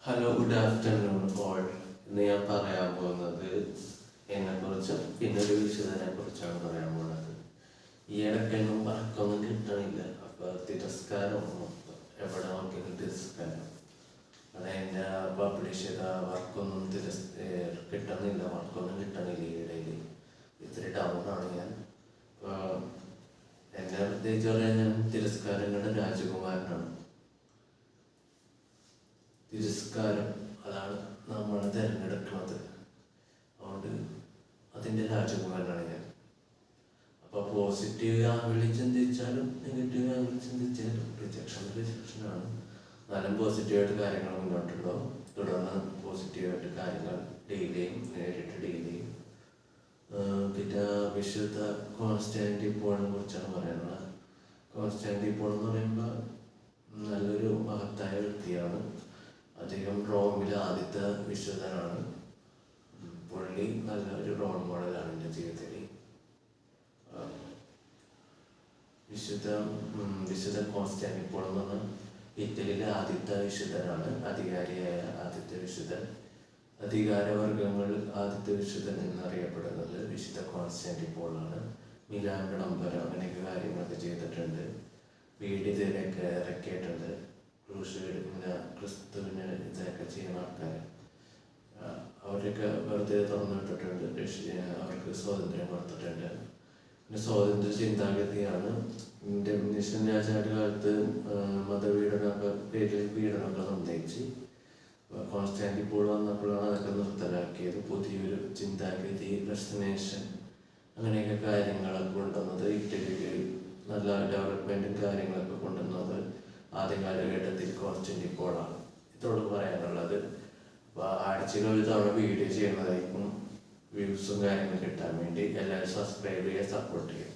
Hello, good afternoon all. ഇന്ന് ഞാൻ പറയാൻ പോകുന്നത് എന്നെക്കുറിച്ചും പിന്നെ ഒരു വിഷയത്തിനെ കുറിച്ചാണ് പറയാൻ പോകുന്നത്. ഈ ഇടയ്ക്കൊന്നും വർക്കൊന്നും കിട്ടണില്ല. അപ്പോൾ തിരസ്കാരം മൊത്തം, എവിടെ നോക്കിയാലും തിരസ്കാരം. അത് എൻ്റെ പബ്ലിഷ് ചെയ്ത വർക്കൊന്നും കിട്ടണില്ല, വർക്കൊന്നും കിട്ടണില്ല. ഈ ഇടയിൽ ഇത്തിരി ഡൗണാണ് ഞാൻ. അപ്പോൾ എന്നെ പ്രത്യേകിച്ച് പറയാൻ ഞാൻ തിരസ്കാരങ്ങളുടെ രാജകുമാരനാണ്. തിരസ്കാരം അതാണ് നമ്മൾ തിരഞ്ഞെടുക്കുന്നത്. അതുകൊണ്ട് അതിൻ്റെ രാജകുമാരനാണ് ഞാൻ. അപ്പോൾ പോസിറ്റീവ് ആംഗിളിൽ ചിന്തിച്ചാലും നെഗറ്റീവ് ആംഗിളിൽ ചിന്തിച്ചാലും റിജക്ഷനാണ്. എന്നാലും പോസിറ്റീവായിട്ട് കാര്യങ്ങൾ മുന്നോട്ടുണ്ടോ, തുടർന്ന് പോസിറ്റീവായിട്ട് കാര്യങ്ങൾ നേരിട്ട് ഡീൽ ചെയ്യും. പിന്നെ വിശുദ്ധ കോൺസ്റ്റാന്റിനോപ്പിളിനെ കുറിച്ചാണ് പറയാനുള്ളത്. കോൺസ്റ്റാന്റിനോപ്പിൾ എന്ന് പറയുമ്പോൾ നല്ലൊരു മഹത്തായ വ്യക്തിയാണ്. അദ്ദേഹം റോമിലെ ആദ്യത്തെ വിശുദ്ധനാണ്. പുള്ളി നല്ലൊരു റോൾ മോഡലാണ് എൻ്റെ ജീവിതത്തിൽ. വിശുദ്ധ കോൺസ്റ്റാന്റിനോപ്പിൾ എന്ന് പറഞ്ഞാൽ ഇറ്റലിയിലെ ആദ്യത്തെ വിശുദ്ധനാണ്. ആദ്യത്തെ വിശുദ്ധൻ. അധികാരവർഗങ്ങൾ ആദ്യത്തെ വിശുദ്ധൻ എന്നറിയപ്പെടുന്നത് വിശുദ്ധ കോൺസ്റ്റാന്റിനോപ്പിളാണ്. മിലാൻ വിളംബരം അങ്ങനെയൊക്കെ കാര്യങ്ങളൊക്കെ ചെയ്തിട്ടുണ്ട്. വീടിതിലൊക്കെ ഇറക്കിയിട്ടുണ്ട്. ക്രിസ്തുവിന് ഇതൊക്കെ ചെയ്യുന്ന ആൾക്കാർ അവരൊക്കെ വെറുതെ തുറന്നിട്ടിട്ടുണ്ട്. അവർക്ക് സ്വാതന്ത്ര്യം കൊടുത്തിട്ടുണ്ട്. പിന്നെ സ്വാതന്ത്ര്യ ചിന്താഗതിയാണ്. ഡെമിനിഷൻ രാജാവിൻ്റെ കാലത്ത് പീഡനമൊക്കെ നിർണ്ണയിച്ച് കോൺസ്റ്റാന്റിനോപ്പിൾ വന്നപ്പോഴാണ് അതൊക്കെ നിർത്തലാക്കിയത്. പുതിയൊരു ചിന്താഗതി, റെസിഗ്നേഷൻ അങ്ങനെയൊക്കെ കാര്യങ്ങളൊക്കെ കൊണ്ടുവന്നത്. ഇറ്റലിയിൽ നല്ല ഡെവലപ്മെൻറ്റും കാര്യങ്ങളൊക്കെ കൊണ്ടുവന്നത് ആദ്യ കാലഘട്ടത്തിൽ കോൺസ്റ്റാന്റിനോപ്പിളാണ്. ഇതോട് പറയാനുള്ളത്. അപ്പോൾ ആഴ്ചയിൽ ഒരു തവണ വീഡിയോ ചെയ്യുന്നതായിരിക്കും. വ്യൂസും കാര്യങ്ങളും കിട്ടാൻ വേണ്ടി എല്ലാവരും സബ്സ്ക്രൈബ് ചെയ്യുക, സപ്പോർട്ട് ചെയ്യുക.